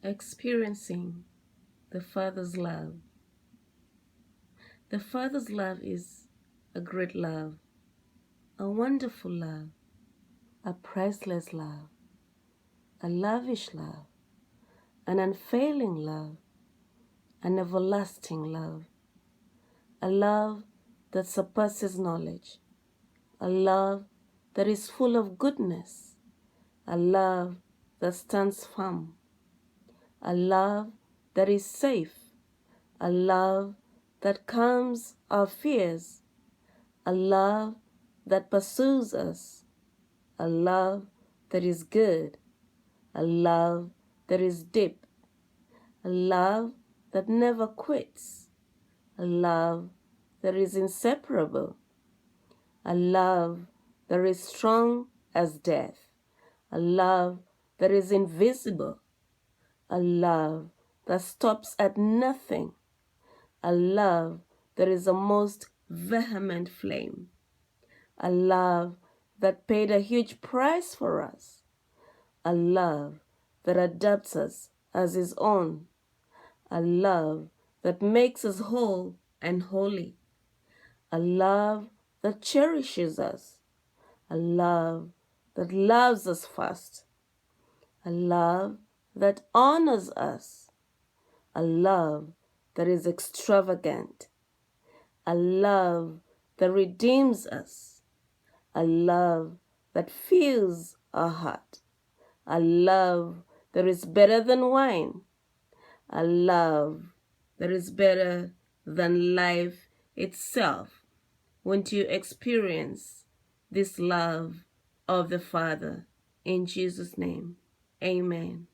Experiencing the Father's love. The Father's love is a great love, a wonderful love, a priceless love, a lavish love, an unfailing love, an everlasting love, a love that surpasses knowledge, a love that is full of goodness, a love that stands firm, a love that is safe, a love that calms our fears, a love that pursues us, a love that is good, a love that is deep, a love that never quits, a love that is inseparable, a love that is strong as death, a love that is invisible, a love that stops at nothing, a love that is a most vehement flame, a love that paid a huge price for us, a love that adopts us as his own, a love that makes us whole and holy, a love that cherishes us, a love that loves us first, a love that honors us, a love that is extravagant, a love that redeems us, a love that fills our heart, a love that is better than wine, a love that is better than life itself. Won't you experience this love of the Father? In Jesus' name, amen.